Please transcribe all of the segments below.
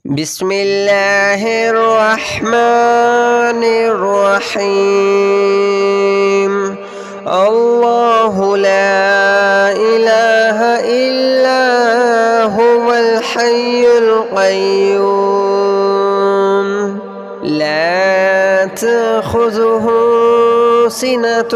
بسم الله الرحمن الرحيم. الله لا إله إلا هو الحي القيوم لا تأخذه سنة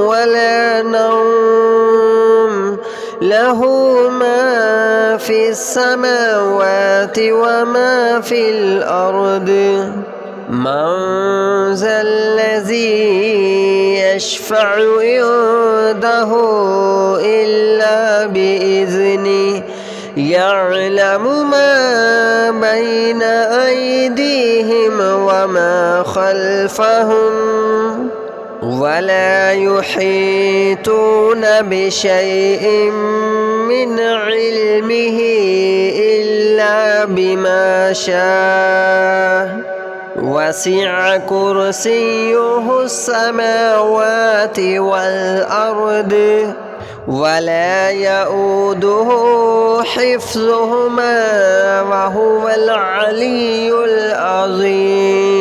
ولا نوم له ما في السماوات وما في الأرض من ذا الذي يشفع عنده إلا بإذنه يعلم ما بين أيديهم وما خلفهم ولا يحيطون بشيء من علمه إلا بما شاء وسع كرسيه السماوات والأرض ولا يؤوده حفظهما وهو العلي العظيم.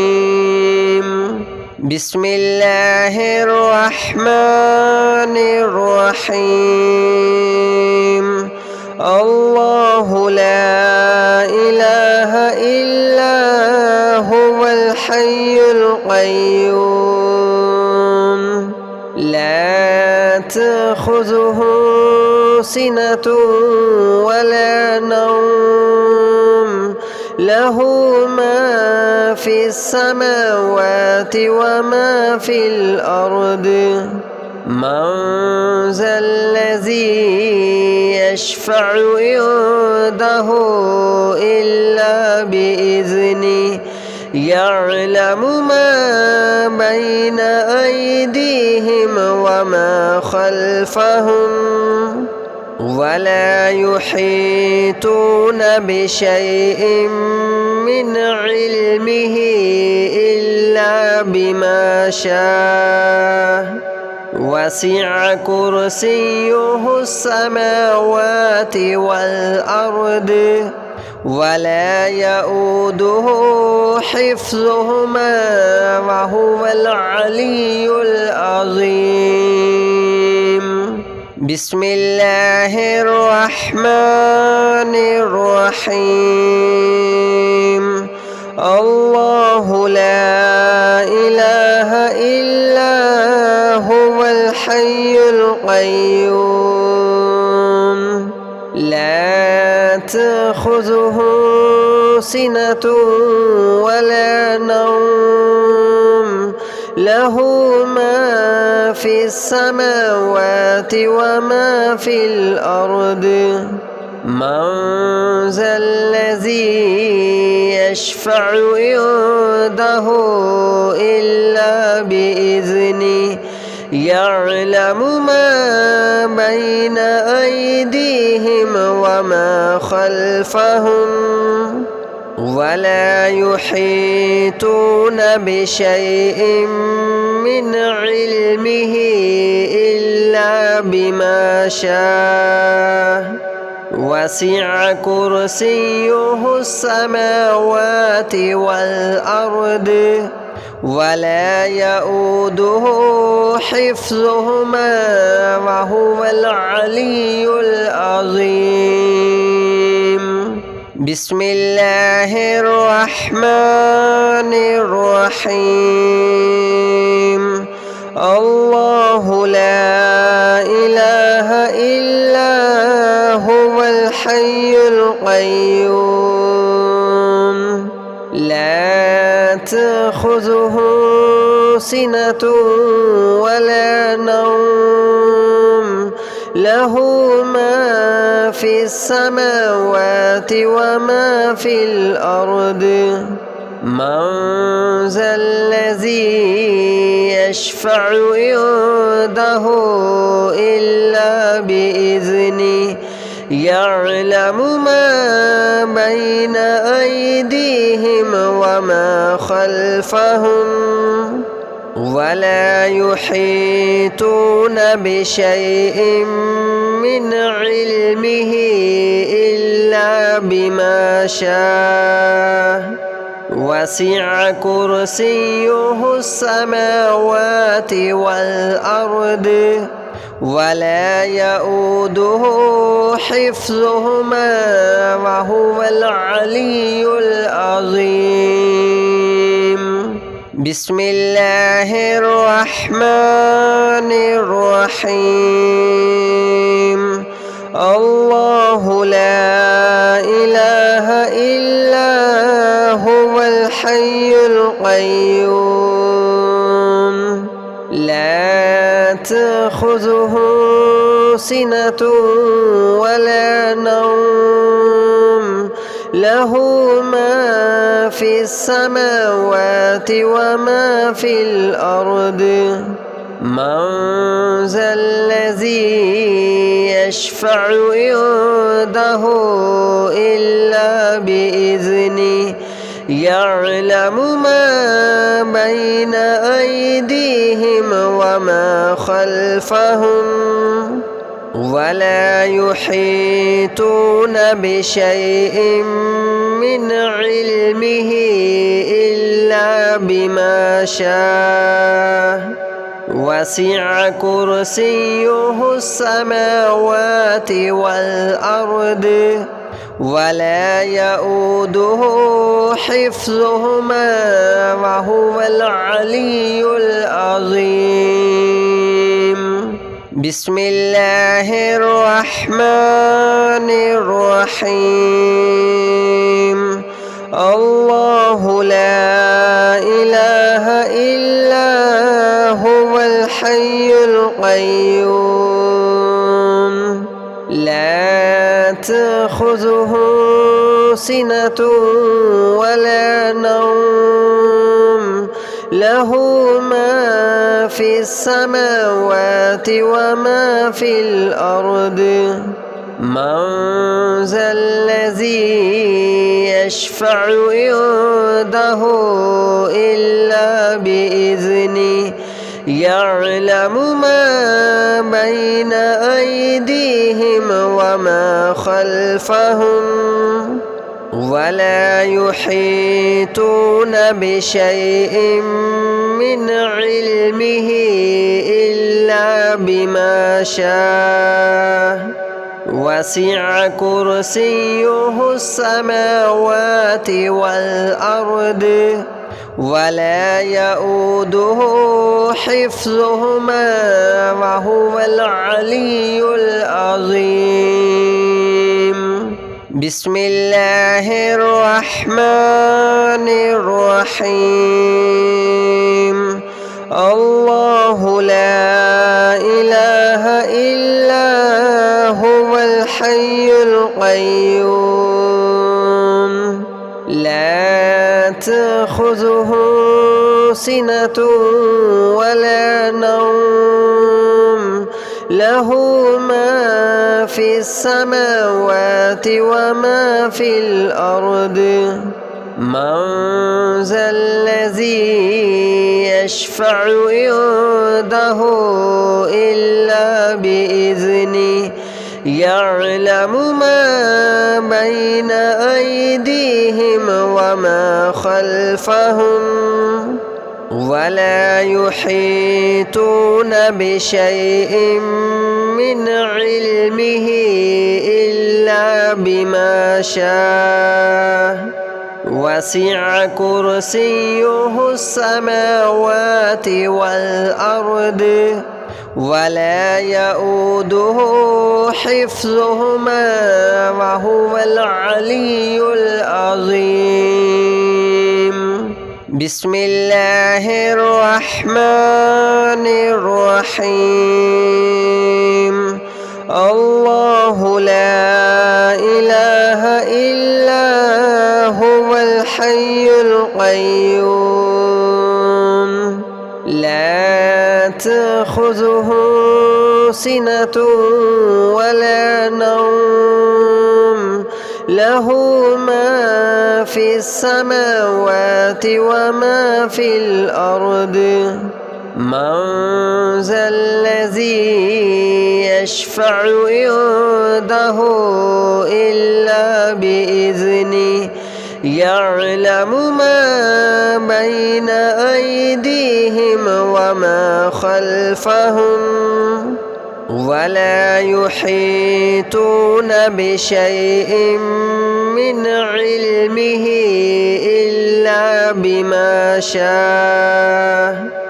بسم الله الرحمن الرحيم. الله لا إله إلا هو الحي القيوم لا تأخذه سنة ولا نوم له ما في السماوات وما في الأرض من ذا الذي يشفع عنده إلا بإذنه يعلم ما بين أيديهم وما خلفهم ولا يحيطون بشيء من علمه إلا بما شاء وسع كرسيه السماوات والأرض ولا يؤوده حفظهما وهو العلي العظيم. بسم الله الرحمن الرحيم. الله لا إله إلا هو الحي القيوم لا تأخذه سنة ولا نوم له ما في السماوات وما في الأرض من ذا الذي يشفع عنده إلا بإذنه يعلم ما بين أيديهم وما خلفهم ولا يحيطون بشيء من علمه إلا بما شاء وسع كرسيه السماوات والأرض ولا يؤوده حفظهما وهو العلي العظيم. بسم الله الرحمن الرحيم. الله لا إله إلا هو الحي القيوم لا تأخذه سنة ولا نوم له ما في السماوات وما في الأرض من ذا الذي يشفع عنده إلا بإذنه يعلم ما بين أيديهم وما خلفهم ولا يحيطون بشيء من علمه إلا بما شاء وسع كرسيه السماوات والأرض ولا يؤوده حفظهما وهو العلي العظيم. بسم الله الرحمن الرحيم. الله لا إله إلا هو الحي القيوم لا تأخذه سنة ولا نوم له ما في السماوات وما في الأرض من ذا الذي يشفع عنده إلا بإذنه يعلم ما بين أيديهم وما خلفهم ولا يحيطون بشيء من علمه إلا بما شاء وسع كرسيه السماوات والأرض ولا يؤوده حفظهما وهو العلي العظيم. بسم الله الرحمن الرحيم. الله لا إله إلا هو الحي القيوم لا تأخذه سنة ولا نوم له ما في السماوات وما في الأرض من ذا الذي يشفع عنده إلا بإذنه يعلم ما بين أيديهم وما خلفهم ولا يحيطون بشيء من علمه إلا بما شاء وسع كرسيه السماوات والأرض ولا يؤوده حفظهما وهو العلي العظيم. بسم الله الرحمن الرحيم. الله لا إله إلا هو الحي القيوم لا تأخذه سنة ولا نوم له ما في السماوات وما في الأرض من ذا الذي يشفع عنده إلا بإذنه يعلم ما بين أيديهم وما خلفهم ولا يحيطون بشيء من علمه إلا بما شاء وسع كرسيه السماوات والأرض ولا يؤوده حفظهما وهو العلي العظيم. بسم الله الرحمن الرحيم. الله لا إله إلا هو الحي القيوم لا تأخذه سنة ولا نوم له ما في السماوات وما في الأرض من ذا الذي يشفع عنده إلا بإذنه يعلم ما بين أيديهم وما خلفهم ولا يحيطون بشيء من علمه إلا بما شاء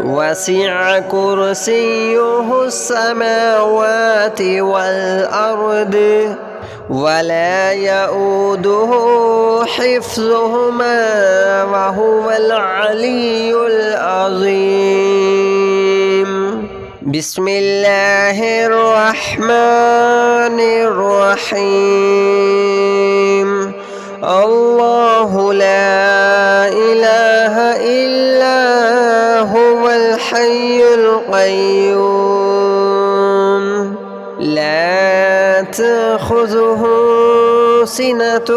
وسع كرسيه السماوات والأرض ولا يؤوده حفظهما وهو العلي العظيم. بسم الله الرحمن الرحيم. الله لا إله إلا هو الحي القيوم لا تأخذه سنة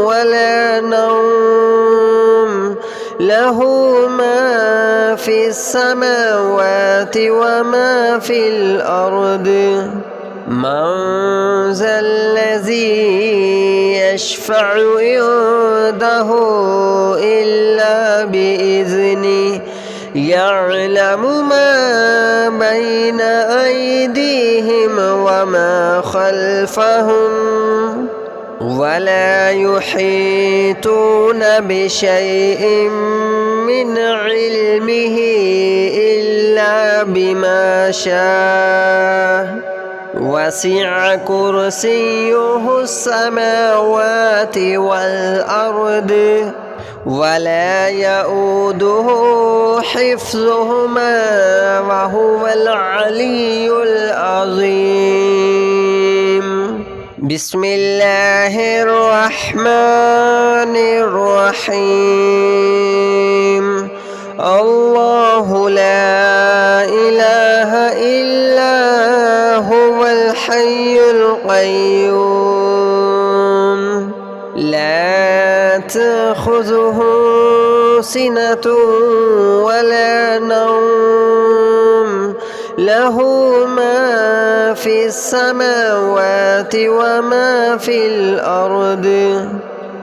ولا نوم له ما في السماوات وما في الأرض من ذا الذي يشفع عنده إلا بإذنه يعلم ما بين أيديهم وما خلفهم ولا يحيطون بشيء من علمه إلا بما شاء وسع كرسيه السماوات والأرض ولا يؤوده حفظهما وهو العلي العظيم. بسم الله الرحمن الرحيم. الله لا إله إلا هو الحي القيوم لا تأخذه سنة ولا نوم له ما في السماوات وما في الأرض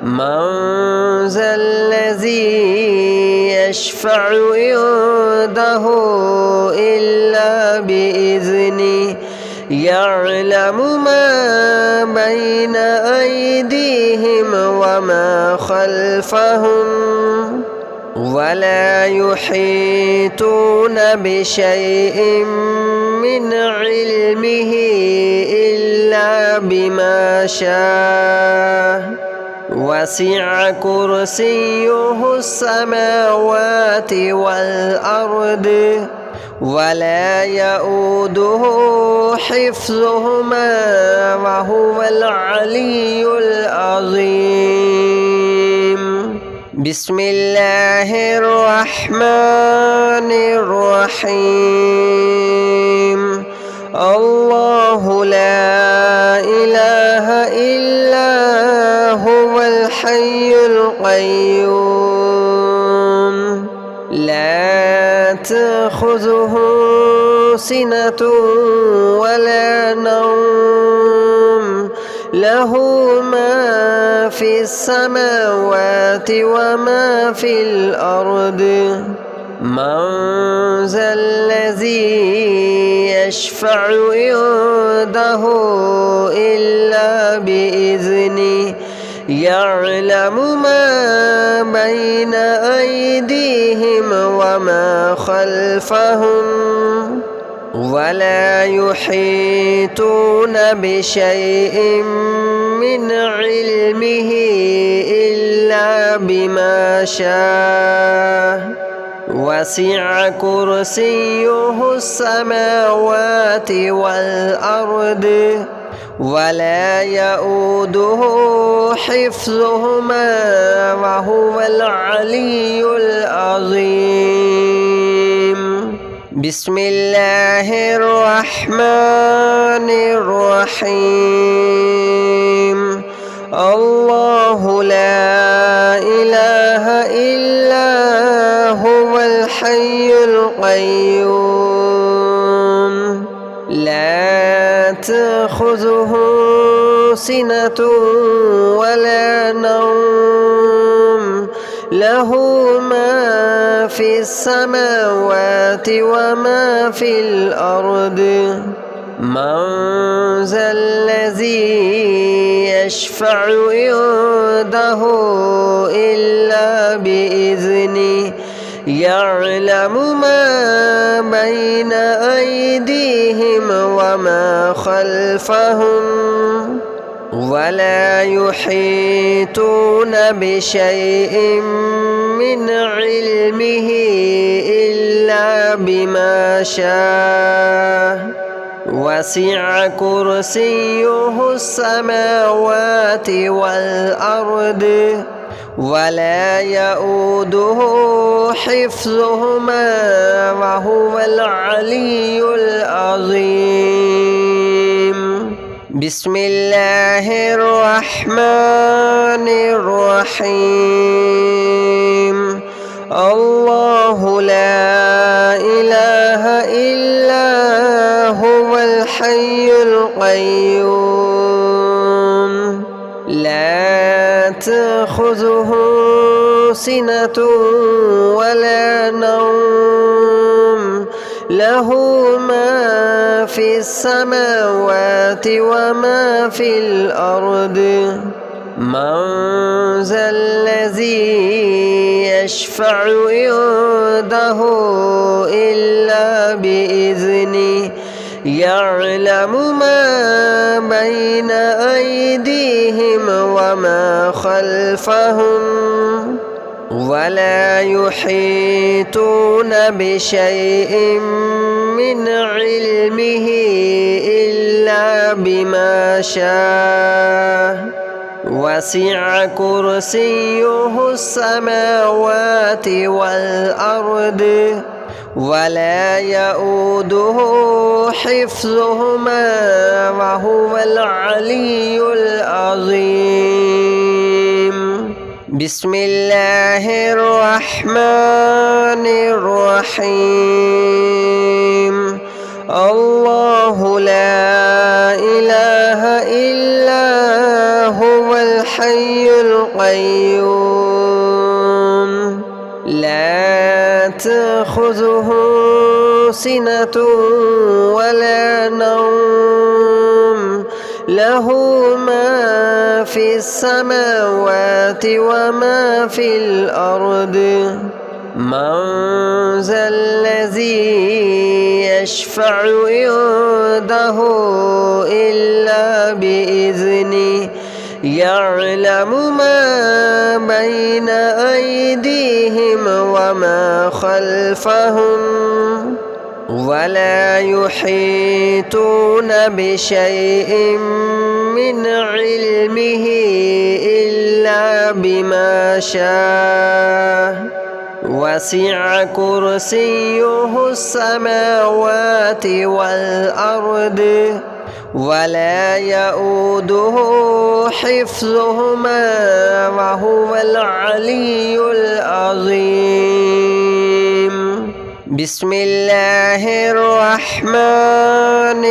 من ذا الذي يشفع عنده إلا بإذنه يعلم ما بين أيديهم وما خلفهم ولا يحيطون بشيء من علمه إلا بما شاء وسع كرسيه السماوات والأرض ولا يؤوده حفظهما وهو العلي العظيم. بسم الله الرحمن الرحيم. الله لا إله إلا هو الحي القيوم لا تأخذه سنة ولا نوم له ما في السماوات وما في الأرض من ذا الذي يشفع عنده إلا بإذنه يعلم ما بين أيديهم وما خلفهم ولا يحيطون بشيء من علمه إلا بما شاء وسع كرسيه السماوات والأرض ولا يؤوده حفظهما وهو العلي العظيم. بسم الله الرحمن الرحيم. الله لا إله إلا هو الحي القيوم تأخذه سنة ولا نوم له ما في السماوات وما في الأرض من ذا الذي يشفع عنده إلا بإذنه يعلم ما بين أيديهم وما خلفهم ولا يحيطون بشيء من علمه إلا بما شاء وسع كرسيه السماوات والأرض ولا يؤوده حفظهما وهو العلي العظيم. بسم الله الرحمن الرحيم. الله لا إله إلا هو الحي القيوم لا تأخذه سنة ولا نوم له ما في السماوات وما في الأرض من ذا الذي يشفع عنده إلا بإذنه يعلم ما بين أيديهم وما خلفهم ولا يحيطون بشيء من علمه إلا بما شاء وسع كرسيه السماوات والأرض ولا يؤوده حفظهما وهو العلي العظيم. بسم الله الرحمن الرحيم. الله لا إله إلا هو الحي القيوم لا تأخذه سنة ولا نوم له ما في السماوات وما في الأرض من ذا الذي يشفع عنده إلا بإذنه يعلم ما بين أيديهم وما خلفهم ولا يحيطون بشيء من علمه إلا بما شاء وسع كرسيه السماوات والأرض ولا يؤوده حفظهما وهو العلي العظيم. بسم الله الرحمن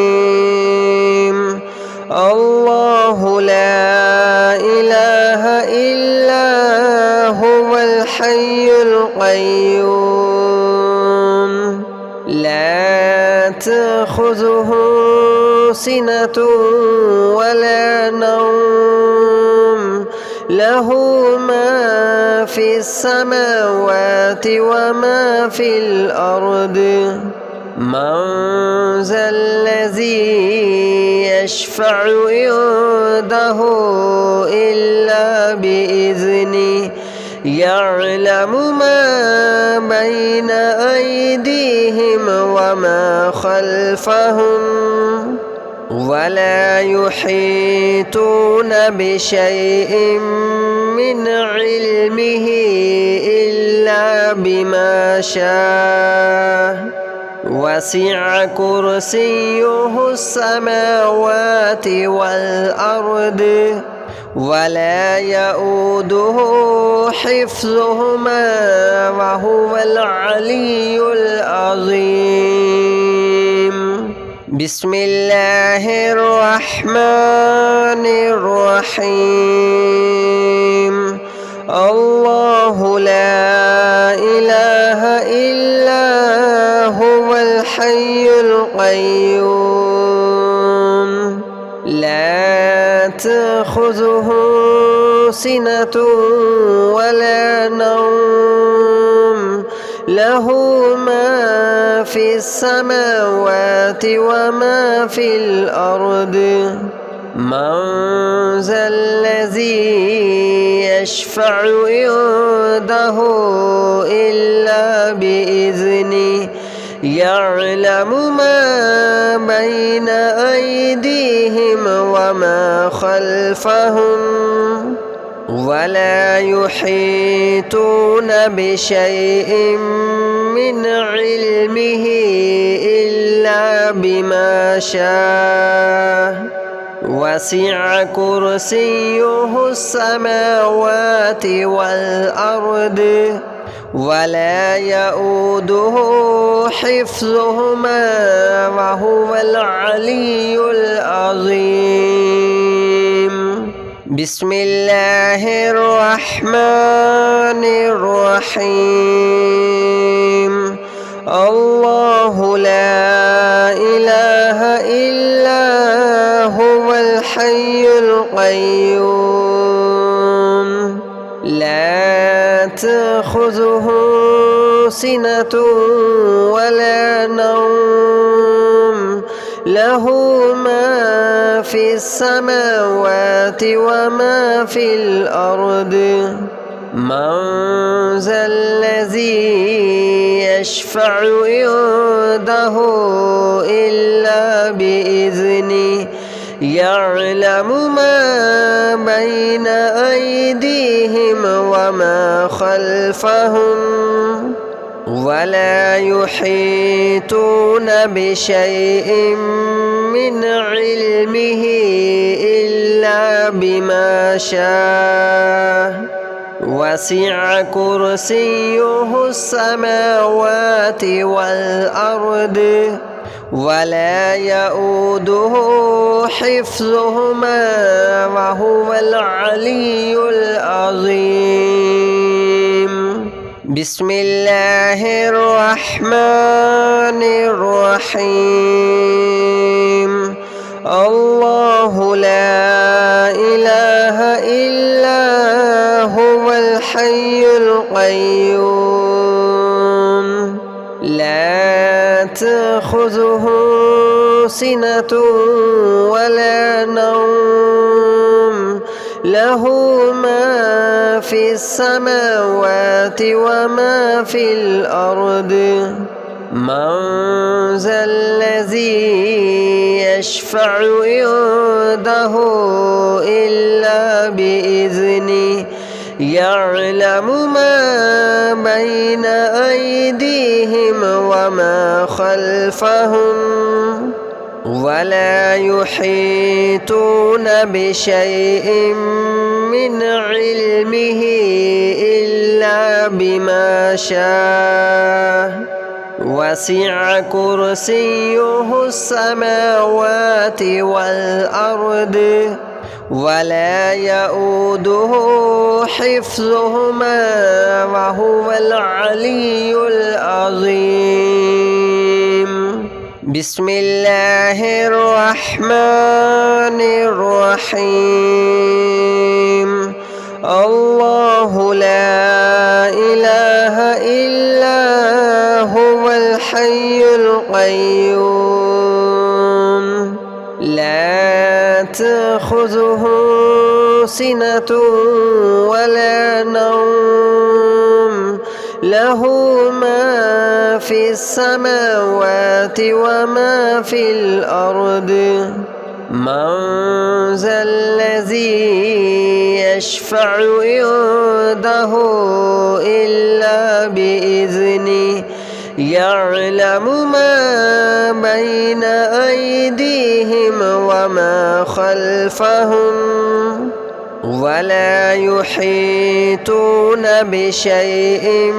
الرحيم. الله لا إله إلا هو الحي القيوم لا تأخذه سنة ولا نوم له ما في السماوات وما في الأرض من ذا الذي يشفع عنده إلا بإذنه يعلم ما بين أيديهم وما خلفهم ولا يحيطون بشيء من علمه إلا بما شاء وسع كرسيه السماوات والأرض ولا يؤوده حفظهما وهو العلي العظيم. بسم الله الرحمن الرحيم الله لا إله إلا هو الحي القيوم لا تأخذه سنة ولا نوم له ما في السماوات وما في الأرض من ذا الذي يشفع عنده إلا بإذنه يعلم ما بين أيديهم وما خلفهم ولا يحيطون بشيء من علمه إلا بما شاء وسع كرسيه السماوات والأرض ولا يؤوده حفظهما وهو العلي العظيم بسم الله الرحمن الرحيم الله لا إله إلا هو الحي القيوم لا تأخذه سنة ولا نوم له ما في السماوات وما في الأرض من ذا الذي يشفع عنده إلا بإذنه يعلم ما بين أيديهم وما خلفهم ولا يحيطون بشيء من علمه إلا بما شاء وسع كرسيه السماوات والأرض ولا يؤوده حفظهما وهو العلي العظيم بسم الله الرحمن الرحيم الله لا إله إلا هو الحي القيوم لا تأخذه سنة ولا نوم له ما في السماوات وما في الأرض من ذا الذي يشفع عنده إلا بإذنه يعلم ما بين أيديهم وما خلفهم ولا يحيطون بشيء من علمه إلا بما شاء وسع كرسيه السماوات والأرض ولا يؤوده حفظهما وهو العلي العظيم بسم الله الرحمن الرحيم الله لا إله إلا هو الحي القيوم لا تأخذه سنة ولا نوم له ما في السماوات وما في الأرض من ذا الذي يشفع عنده إلا بإذنه يعلم ما بين أيديهم وما خلفهم ولا يحيطون بشيء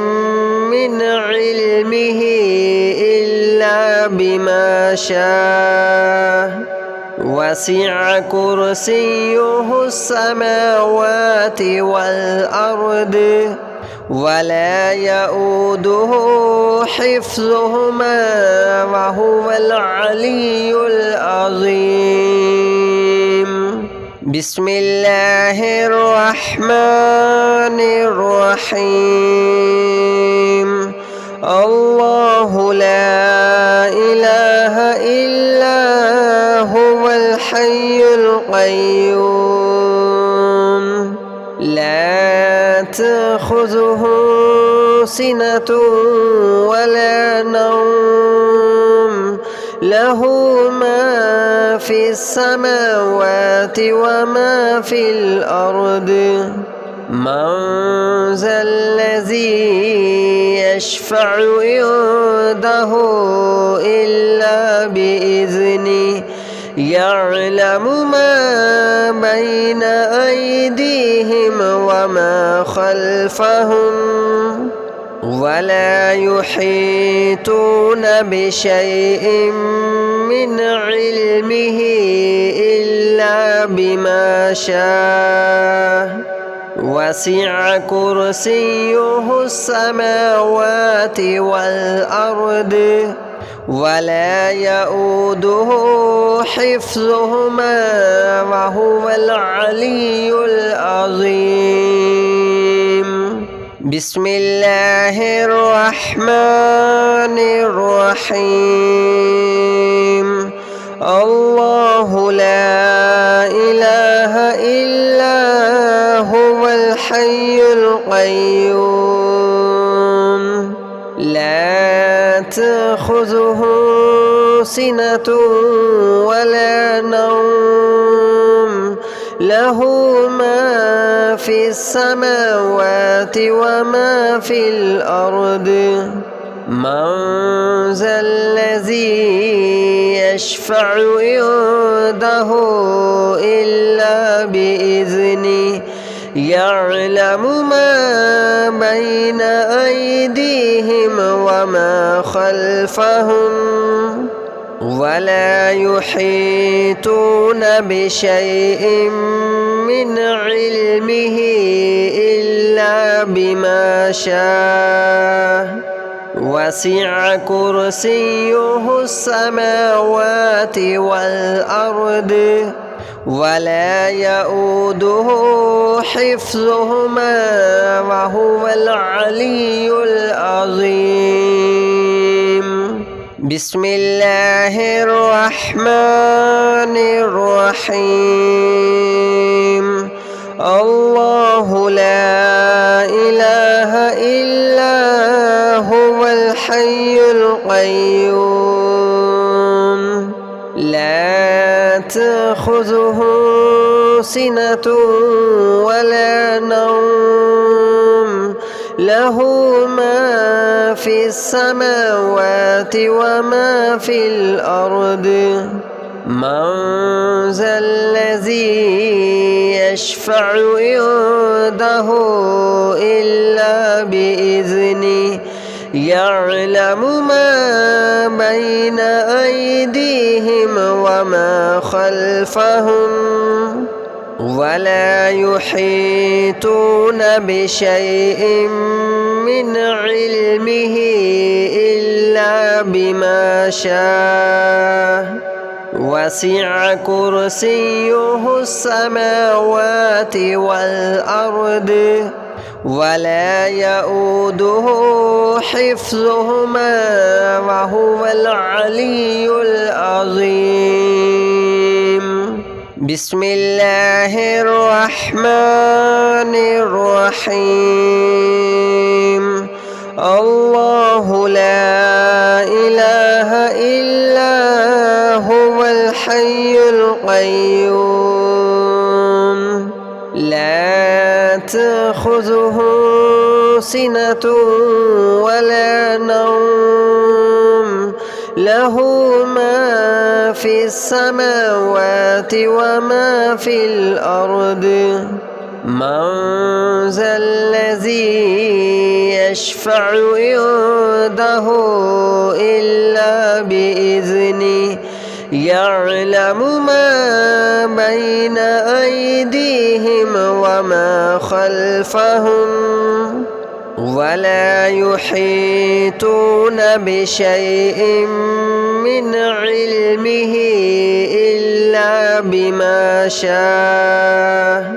من علمه إلا إلا بما شاء وسع كرسيه السماوات والأرض ولا يؤوده حفظهما وهو العلي العظيم. بسم الله الرحمن الرحيم. الله لا إله إلا هو الحي القيوم لا تأخذه سنة ولا نوم له ما في السماوات وما في الأرض من ذا الذي يشفع عنده إلا بإذنه يعلم ما بين أيديهم وما خلفهم ولا يحيطون بشيء من علمه إلا بما شاء وسع كرسيه السماوات والأرض ولا يؤوده حفظهما وهو العلي العظيم. بسم الله الرحمن الرحيم. الله لا إله إلا هو الحي القيوم لا تأخذه سنة ولا نوم له ما في السماوات وما في الأرض من ذا الذي يشفع عنده إلا بإذنه يعلم ما بين أيديهم وما خلفهم ولا يحيطون بشيء من علمه إلا بما شاء وسع كرسيه السماوات والأرض ولا يؤوده حفظهما وهو العلي العظيم. بسم الله الرحمن الرحيم. الله لا إله إلا هو الحي القيوم لا تأخذه سنة ولا نوم له ما في السماوات وما في الأرض من ذا الذي يشفع عنده إلا بإذنه يعلم ما بين أيديهم وما خلفهم ولا يحيطون بشيء من علمه إلا بما شاء وسع كرسيه السماوات والأرض ولا يؤوده حفظهما وهو العلي العظيم. بسم الله الرحمن الرحيم. الله لا إله إلا هو الحي القيوم لا تأخذه سنة ولا نوم له ما في السماوات وما في الأرض من ذا الذي يشفع عنده إلا بإذنه يعلم ما بين أيديهم وما خلفهم ولا يحيطون بشيء من علمه إلا بما شاء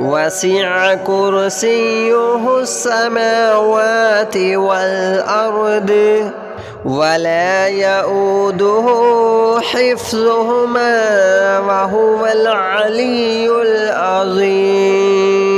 وسع كرسيه السماوات والأرض ولا يؤوده حفظهما وهو العلي العظيم.